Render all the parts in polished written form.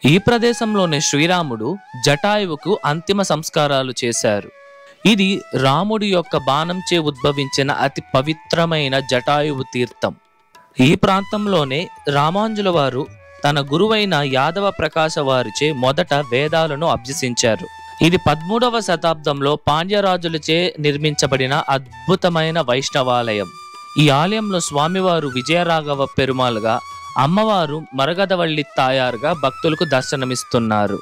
ఈ ప్రదేశంలోనే శ్రీరాముడు జటాయువుకు అంతిమ సంస్కారాలు చేశారు. ఇది రాముడి యొక్క బాణంచే ఉద్భవించిన అతి పవిత్రమైన జటాయువు తీర్థం. ఈ ప్రాంతంలోనే రామాంజుల వారు తన గురువైన యాదవ ప్రకాశ వారిచే మొదట వేదాలను అభ్యసించారు. ఇది 13వ శతాబ్దంలో పాండ్యరాజులచే నిర్మించబడిన అద్భుతమైన వైష్ణవాలయం. ఈ ఆలయంలో స్వామివారు విజయరాఘవ పెరుమాళ్గా, అమ్మవారు మరగదవల్లి తాయారుగా భక్తులకు దర్శనమిస్తున్నారు.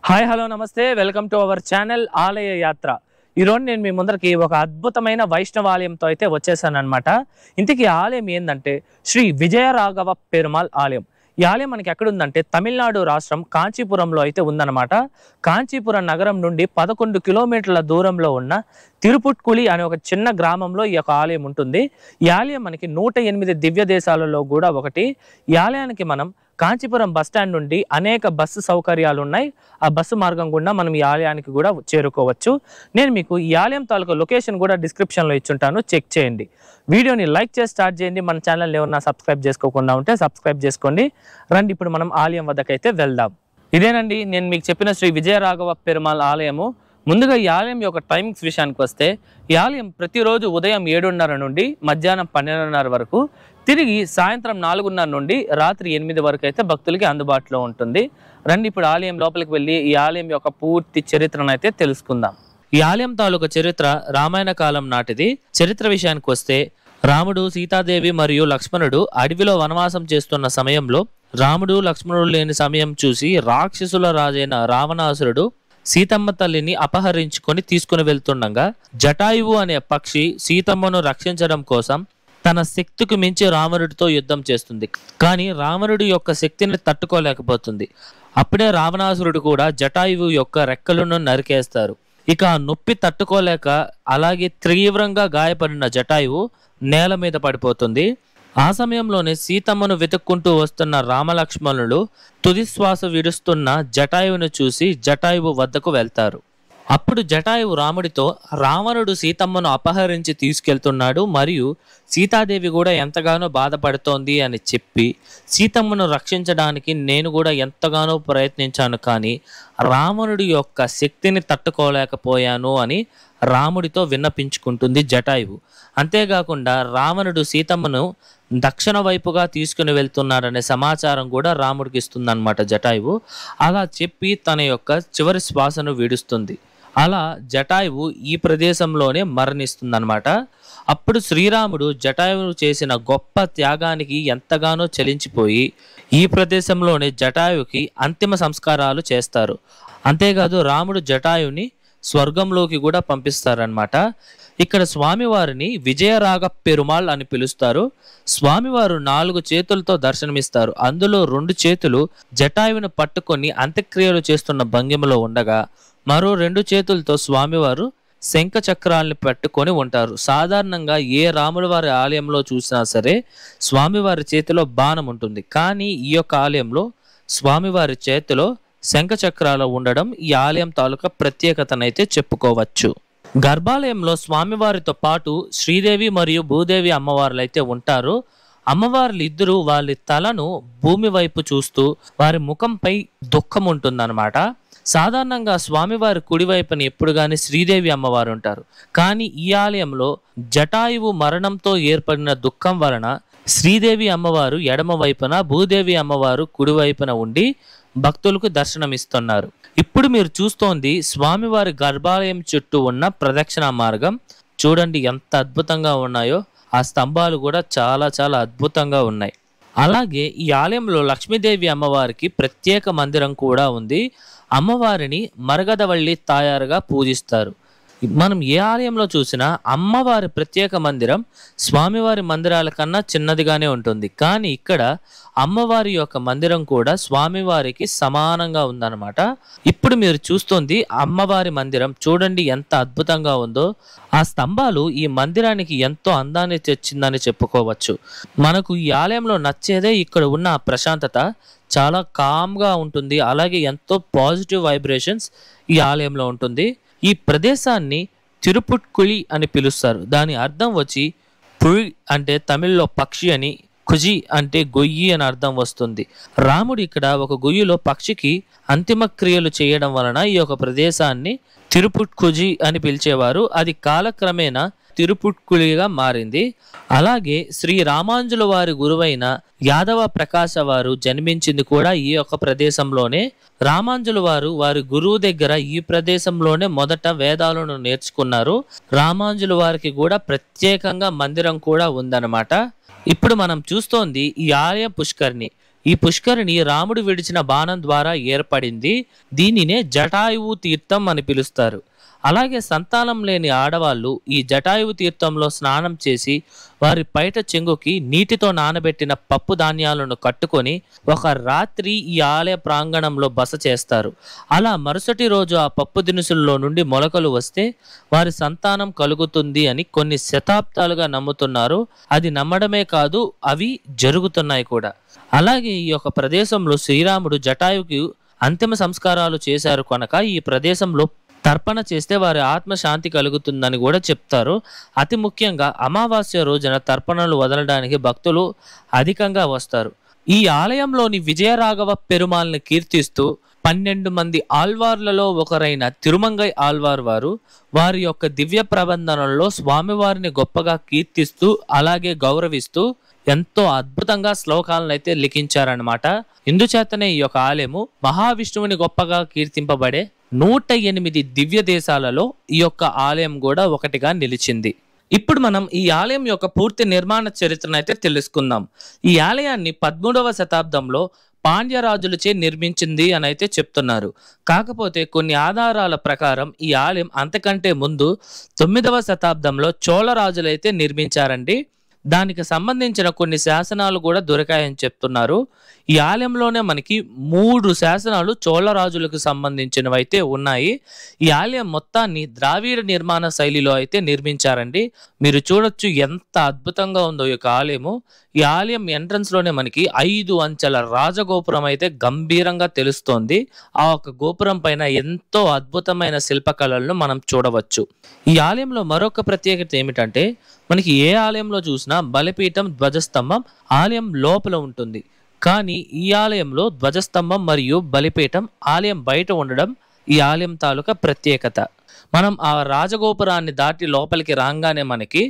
హాయ్, హలో, నమస్తే, వెల్కమ్ టు అవర్ ఛానల్ ఆలయ యాత్ర. ఈరోజు నేను మీ ముందరికి ఒక అద్భుతమైన వైష్ణవాలయంతో అయితే వచ్చేసాను అనమాట. ఇంతకీ ఆలయం ఏంటంటే శ్రీ విజయరాఘవ పెరుమాళ్ ఆలయం. ఈ ఆలయం మనకి ఎక్కడుందంటే తమిళనాడు రాష్ట్రం కాంచీపురంలో అయితే ఉందన్నమాట. కాంచీపురం నగరం నుండి 11 కిలోమీటర్ల దూరంలో ఉన్న తిరుపుట్కుళి అనే ఒక చిన్న గ్రామంలో ఈ యొక్క ఆలయం ఉంటుంది. ఈ ఆలయం మనకి 108 దివ్య దేశాలలో కూడా ఒకటి. ఈ ఆలయానికి మనం కాంచీపురం బస్టాండ్ నుండి అనేక బస్సు సౌకర్యాలు ఉన్నాయి. ఆ బస్సు మార్గం గుండా మనం ఈ ఆలయానికి కూడా చేరుకోవచ్చు. నేను మీకు ఈ ఆలయం తాలూకా లొకేషన్ కూడా డిస్క్రిప్షన్లో ఇచ్చుంటాను, చెక్ చేయండి. వీడియోని లైక్ చేసి స్టార్ట్ చేయండి. మన ఛానల్ ఏమన్నా సబ్స్క్రైబ్ చేసుకోకుండా ఉంటే సబ్స్క్రైబ్ చేసుకోండి. రండి, ఇప్పుడు మనం ఆలయం వద్దకైతే వెళ్దాం. ఇదేనండి నేను మీకు చెప్పిన శ్రీ విజయరాఘవ పెరుమాళ్ ఆలయము. ముందుగా ఈ ఆలయం యొక్క టైమింగ్స్ విషయానికి వస్తే, ఈ ఆలయం ప్రతిరోజు ఉదయం 7:30 నుండి మధ్యాహ్నం 12:30 వరకు, తిరిగి సాయంత్రం 4:30 నుండి రాత్రి 8 వరకు అయితే భక్తులకి అందుబాటులో ఉంటుంది. రండి, ఇప్పుడు ఆలయం లోపలికి వెళ్ళి ఈ ఆలయం యొక్క పూర్తి చరిత్రను అయితే తెలుసుకుందాం. ఈ ఆలయం తాలూకా చరిత్ర రామాయణ కాలం నాటిది. చరిత్ర విషయానికి వస్తే, రాముడు, సీతాదేవి మరియు లక్ష్మణుడు అడవిలో వనవాసం చేస్తున్న సమయంలో రాముడు లక్ష్మణుడు లేని సమయం చూసి రాక్షసుల రాజైన రావణాసురుడు సీతమ్మ తల్లిని అపహరించుకొని తీసుకుని వెళ్తుండగా జటాయువు అనే పక్షి సీతమ్మను రక్షించడం కోసం తన శక్తికి మించి రావణుడితో యుద్ధం చేస్తుంది. కానీ రావణుడి యొక్క శక్తిని తట్టుకోలేకపోతుంది. అప్పుడే రావణాసురుడు కూడా జటాయువు యొక్క రెక్కలను నరికేస్తారు. ఇక నొప్పి తట్టుకోలేక అలాగే తీవ్రంగా గాయపడిన జటాయువు నేల మీద పడిపోతుంది. ఆ సమయంలోనే సీతమ్మను వెతుక్కుంటూ వస్తున్న రామలక్ష్మణులు తుది శ్వాస విడుస్తున్న జటాయువును చూసి జటాయువు వద్దకు వెళ్తారు. అప్పుడు జటాయువు రాముడితో, రావణుడు సీతమ్మను అపహరించి తీసుకెళ్తున్నాడు మరియు సీతాదేవి కూడా ఎంతగానో బాధపడుతోంది అని చెప్పి, సీతమ్మను రక్షించడానికి నేను కూడా ఎంతగానో ప్రయత్నించాను, కానీ రావణుడి యొక్క శక్తిని తట్టుకోలేకపోయాను అని రాముడితో విన్నపించుకుంటుంది జటాయువు. అంతేకాకుండా రావణుడు సీతమ్మను దక్షిణ వైపుగా తీసుకుని వెళ్తున్నాడనే సమాచారం కూడా రాముడికి ఇస్తుందన్నమాట జటాయువు. అలా చెప్పి తన యొక్క చివరి శ్వాసను విడుస్తుంది. అలా జటాయువు ఈ ప్రదేశంలోనే మరణిస్తుందన్నమాట. అప్పుడు శ్రీరాముడు జటాయువు చేసిన గొప్ప త్యాగానికి ఎంతగానో చలించిపోయి ఈ ప్రదేశంలోనే జటాయువుకి అంతిమ సంస్కారాలు చేస్తారు. అంతేకాదు రాముడు జటాయువుని స్వర్గంలోకి కూడా పంపిస్తారనమాట. ఇక్కడ స్వామివారిని విజయరాఘ పెరుమాళ్ అని పిలుస్తారు. స్వామివారు 4 చేతులతో దర్శనమిస్తారు. అందులో 2 చేతులు జటాయువును పట్టుకొని అంత్యక్రియలు చేస్తున్న భంగిమలో ఉండగా, మరో 2 చేతులతో స్వామివారు శంఖ చక్రాలను పెట్టుకొని ఉంటారు. సాధారణంగా ఏ రాముల వారి ఆలయంలో చూసినా సరే స్వామివారి చేతిలో బాణం ఉంటుంది. కానీ ఈ యొక్క ఆలయంలో స్వామివారి చేతిలో శంఖ చక్రాలు ఉండడం ఈ ఆలయం తాలూకా ప్రత్యేకతనైతే చెప్పుకోవచ్చు. గర్భాలయంలో స్వామివారితో పాటు శ్రీదేవి మరియు భూదేవి అమ్మవార్లు అయితే ఉంటారు. అమ్మవార్లు ఇద్దరు వాళ్ళ తలను భూమి వైపు చూస్తూ వారి ముఖంపై దుఃఖం ఉంటుందన్నమాట. సాధారణంగా స్వామివారి కుడివైపున ఎప్పుడు కానీ శ్రీదేవి అమ్మవారు ఉంటారు. కానీ ఈ ఆలయంలో జటాయువు మరణంతో ఏర్పడిన దుఃఖం వలన శ్రీదేవి అమ్మవారు ఎడమ వైపున, భూదేవి అమ్మవారు కుడివైపున ఉండి భక్తులకు దర్శనమిస్తున్నారు. ఇప్పుడు మీరు చూస్తోంది స్వామివారి గర్భాలయం చుట్టూ ఉన్న ప్రదక్షిణ మార్గం. చూడండి ఎంత అద్భుతంగా ఉన్నాయో. ఆ స్తంభాలు కూడా చాలా చాలా అద్భుతంగా ఉన్నాయి. అలాగే ఈ ఆలయంలో లక్ష్మీదేవి అమ్మవారికి ప్రత్యేక మందిరం కూడా ఉంది. అమ్మవారిని మరగదవల్లి తాయారుగా పూజిస్తారు. మనం ఏ ఆలయంలో చూసినా అమ్మవారి ప్రత్యేక మందిరం స్వామివారి మందిరాల కన్నా చిన్నదిగానే ఉంటుంది. కానీ ఇక్కడ అమ్మవారి యొక్క మందిరం కూడా స్వామివారికి సమానంగా ఉందన్నమాట. ఇప్పుడు మీరు చూస్తుంది అమ్మవారి మందిరం. చూడండి ఎంత అద్భుతంగా ఉందో. ఆ స్తంభాలు ఈ మందిరానికి ఎంతో అందాన్ని తెచ్చిందని చెప్పుకోవచ్చు. మనకు ఈ ఆలయంలో నచ్చేదే ఇక్కడ ఉన్న ప్రశాంతత. చాలా కామ్గా ఉంటుంది. అలాగే ఎంతో పాజిటివ్ వైబ్రేషన్స్ ఈ ఆలయంలో ఉంటుంది. ఈ ప్రదేశాన్ని తిరుపుట్కుళి అని పిలుస్తారు. దాని అర్థం వచ్చి పుళి అంటే తమిళ్లో పక్షి అని, ఖుజి అంటే గొయ్యి అని అర్థం వస్తుంది. రాముడు ఇక్కడ ఒక గొయ్యిలో పక్షికి అంతిమ క్రియలు చేయడం వలన ఈ యొక్క ప్రదేశాన్ని తిరుపుట్కుజి అని పిలిచేవారు. అది కాలక్రమేణా తిరుపుట్కులిగా మారింది. అలాగే శ్రీ రామాంజుల వారి గురువైన యాదవ ప్రకాశ వారు జన్మించింది కూడా ఈ యొక్క ప్రదేశంలోనే. రామాంజుల వారు వారి గురువు దగ్గర ఈ ప్రదేశంలోనే మొదట వేదాలను నేర్చుకున్నారు. రామాంజుల వారికి కూడా ప్రత్యేకంగా మందిరం కూడా ఉందన్నమాట. ఇప్పుడు మనం చూస్తోంది ఈ ఆలయ పుష్కరిణి. ఈ పుష్కరిణి రాముడు విడిచిన బాణం ద్వారా ఏర్పడింది. దీనినే జటాయువు తీర్థం అని పిలుస్తారు. అలాగే సంతానం లేని ఆడవాళ్ళు ఈ జటాయువు తీర్థంలో స్నానం చేసి వారి పైట చెంగుకి నీటితో నానబెట్టిన పప్పు ధాన్యాలను కట్టుకొని ఒక రాత్రి ఈ ఆలయ ప్రాంగణంలో బస చేస్తారు. అలా మరుసటి రోజు ఆ పప్పు దినుసుల్లో నుండి మొలకలు వస్తే వారి సంతానం కలుగుతుంది అని కొన్ని శతాబ్దాలుగా నమ్ముతున్నారు. అది నమ్మడమే కాదు, అవి జరుగుతున్నాయి కూడా. అలాగే ఈ యొక్క ప్రదేశంలో శ్రీరాముడు జటాయువుకి అంతిమ సంస్కారాలు చేశారు కనుక ఈ ప్రదేశంలో తర్పణ చేస్తే వారి ఆత్మ శాంతి కలుగుతుందని కూడా చెప్తారు. అతి ముఖ్యంగా అమావాస్య రోజున తర్పణలు వదలడానికి భక్తులు అధికంగా వస్తారు. ఈ ఆలయంలోని విజయరాఘవ పెరుమాల్ని కీర్తిస్తూ 12 మంది ఆల్వార్లలో ఒకరైన తిరుమంగై ఆల్వార్ వారు వారి యొక్క దివ్య ప్రబంధనలో స్వామివారిని గొప్పగా కీర్తిస్తూ అలాగే గౌరవిస్తూ ఎంతో అద్భుతంగా శ్లోకాలను అయితే లిఖించారనమాట. ఇందుచేతనే ఈ యొక్క ఆలయము మహావిష్ణువుని గొప్పగా కీర్తింపబడే 108 దివ్య దేశాలలో ఈ యొక్క ఆలయం కూడా ఒకటిగా నిలిచింది. ఇప్పుడు మనం ఈ ఆలయం యొక్క పూర్తి నిర్మాణ చరిత్రను అయితే తెలుసుకుందాం. ఈ ఆలయాన్ని 13వ శతాబ్దంలో పాండ్యరాజులచే నిర్మించింది అని అయితే చెప్తున్నారు. కాకపోతే కొన్ని ఆధారాల ప్రకారం ఈ ఆలయం అంతకంటే ముందు 9వ శతాబ్దంలో చోళ రాజులైతే నిర్మించారండి. దానికి సంబంధించిన కొన్ని శాసనాలు కూడా దొరికాయని చెప్తున్నారు. ఈ ఆలయంలోనే మనకి 3 శాసనాలు చోళరాజులకు సంబంధించినవి అయితే ఉన్నాయి. ఈ ఆలయం మొత్తాన్ని ద్రావిడ నిర్మాణ శైలిలో అయితే నిర్మించారండి. మీరు చూడొచ్చు ఎంత అద్భుతంగా ఉందో ఈ యొక్క ఆలయము. ఈ ఆలయం ఎంట్రన్స్ లోనే మనకి 5 అంచెల రాజగోపురం అయితే గంభీరంగా తెలుస్తోంది. ఆ ఒక గోపురం పైన ఎంతో అద్భుతమైన శిల్పకళలను మనం చూడవచ్చు. ఈ ఆలయంలో మరొక ప్రత్యేకత ఏమిటంటే మనకి ఏ ఆలయంలో చూసినా బలిపీఠం, ధ్వజస్తంభం ఆలయం లోపల ఉంటుంది. కానీ ఈ ఆలయంలో ధ్వజస్తంభం మరియు బలిపీఠం ఆలయం బయట ఉండడం ఈ ఆలయం తాలూకా ప్రత్యేకత. మనం ఆ రాజగోపురాన్ని దాటి లోపలికి రాగానే మనకి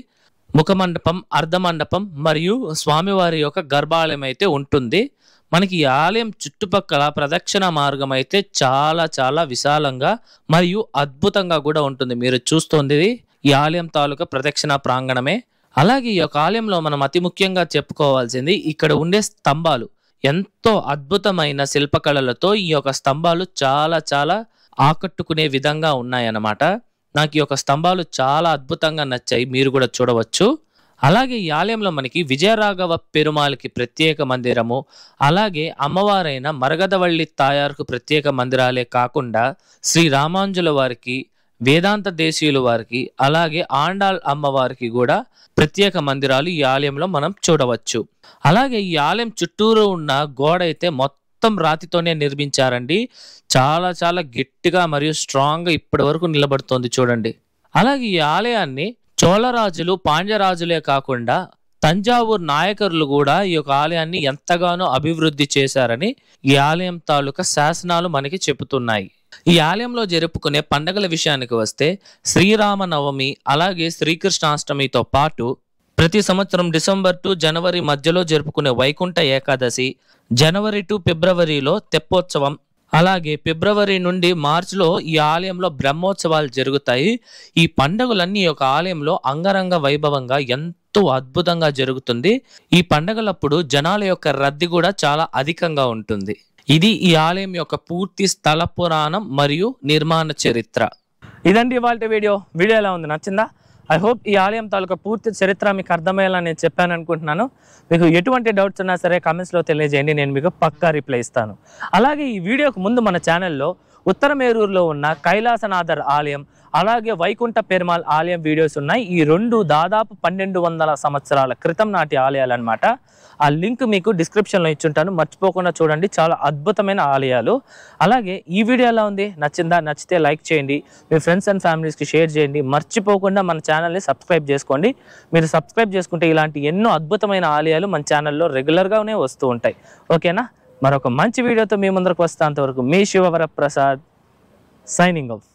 ముఖమండపం, అర్ధమండపం మరియు స్వామివారి యొక్క గర్భాలయం అయితే ఉంటుంది. మనకి ఈ ఆలయం చుట్టుపక్కల ప్రదక్షిణ మార్గం అయితే చాలా చాలా విశాలంగా మరియు అద్భుతంగా కూడా ఉంటుంది. మీరు చూస్తుంది ఈ ఆలయం తాలూకా ప్రదక్షిణ ప్రాంగణమే. అలాగే ఈ యొక్క ఆలయంలో మనం అతి ముఖ్యంగా చెప్పుకోవాల్సింది ఇక్కడ ఉండే స్తంభాలు. ఎంతో అద్భుతమైన శిల్పకళలతో ఈ యొక్క స్తంభాలు చాలా చాలా ఆకట్టుకునే విధంగా ఉన్నాయన్నమాట. నాకు ఈ యొక్క స్తంభాలు చాలా అద్భుతంగా నచ్చాయి, మీరు కూడా చూడవచ్చు. అలాగే ఈ ఆలయంలో మనకి విజయరాఘవ పెరుమాళకి ప్రత్యేక మందిరము, అలాగే అమ్మవారైన మరగదవల్లి తాయారుకు ప్రత్యేక మందిరాలే కాకుండా శ్రీ రామాంజుల వారికి, వేదాంత దేశీయుల వారికి, అలాగే ఆండాళ్ అమ్మవారికి కూడా ప్రత్యేక మందిరాలు ఈ ఆలయంలో మనం చూడవచ్చు. అలాగే ఈ ఆలయం చుట్టూరు ఉన్న గోడ అయితే మొత్తం రాతితోనే నిర్మించారండి. చాలా చాలా గట్టిగా మరియు స్ట్రాంగ్ గా ఇప్పటి వరకు నిలబడుతోంది చూడండి. అలాగే ఈ ఆలయాన్ని చోళరాజులు, పాండ్యరాజులే కాకుండా తంజావూరు నాయకరులు కూడా ఈ యొక్క ఆలయాన్ని ఎంతగానో అభివృద్ధి చేశారని ఈ ఆలయం తాలూకా శాసనాలు మనకి చెబుతున్నాయి. ఈ ఆలయంలో జరుపుకునే పండగల విషయానికి వస్తే శ్రీరామనవమి, అలాగే శ్రీకృష్ణాష్టమితో పాటు ప్రతి సంవత్సరం డిసెంబర్ టు జనవరి మధ్యలో జరుపుకునే వైకుంఠ ఏకాదశి, జనవరి టు ఫిబ్రవరిలో తెప్పోత్సవం, అలాగే ఫిబ్రవరి నుండి మార్చిలో ఈ ఆలయంలో బ్రహ్మోత్సవాలు జరుగుతాయి. ఈ పండుగలన్నీ ఒక ఆలయంలో అంగరంగ వైభవంగా ఎంతో అద్భుతంగా జరుగుతుంది. ఈ పండుగలప్పుడు జనాల యొక్క రద్దీ కూడా చాలా అధికంగా ఉంటుంది. ఇది ఈ ఆలయం యొక్క పూర్తి స్థల పురాణం మరియు నిర్మాణ చరిత్ర. ఇదండి ఇవాళ వీడియో. ఎలా ఉంది, నచ్చిందా? ఐ హోప్ ఈ ఆలయం తాలూకా పూర్తి చరిత్ర మీకు అర్థమయ్యేలా నేను చెప్పాను అనుకుంటున్నాను. మీకు ఎటువంటి డౌట్స్ ఉన్నా సరే కామెంట్స్లో తెలియజేయండి, నేను మీకు పక్కా రిప్లై ఇస్తాను. అలాగే ఈ వీడియోకు ముందు మన ఛానల్లో ఉత్తరమేరూరులో ఉన్న కైలాసనాథర్ ఆలయం, అలాగే వైకుంఠ పెరుమాళ్ ఆలయం వీడియోస్ ఉన్నాయి. ఈ రెండు దాదాపు 1200 సంవత్సరాల క్రితం నాటి ఆలయాలు అన్నమాట. ఆ లింక్ మీకు డిస్క్రిప్షన్లో ఇచ్చుంటాను, మర్చిపోకుండా చూడండి. చాలా అద్భుతమైన ఆలయాలు. అలాగే ఈ వీడియో ఎలా ఉంది, నచ్చిందా? నచ్చితే లైక్ చేయండి, మీ ఫ్రెండ్స్ అండ్ ఫ్యామిలీస్కి షేర్ చేయండి. మర్చిపోకుండా మన ఛానల్ని సబ్స్క్రైబ్ చేసుకోండి. మీరు సబ్స్క్రైబ్ చేసుకుంటే ఇలాంటి ఎన్నో అద్భుతమైన ఆలయాలు మన ఛానల్లో రెగ్యులర్గానే వస్తూ ఉంటాయి. ఓకేనా? మరొక మంచి వీడియోతో మీ ముందరకు వస్తా. అంతవరకు మీ శివవరప్రసాద్ సైనింగ్ ఆఫ్.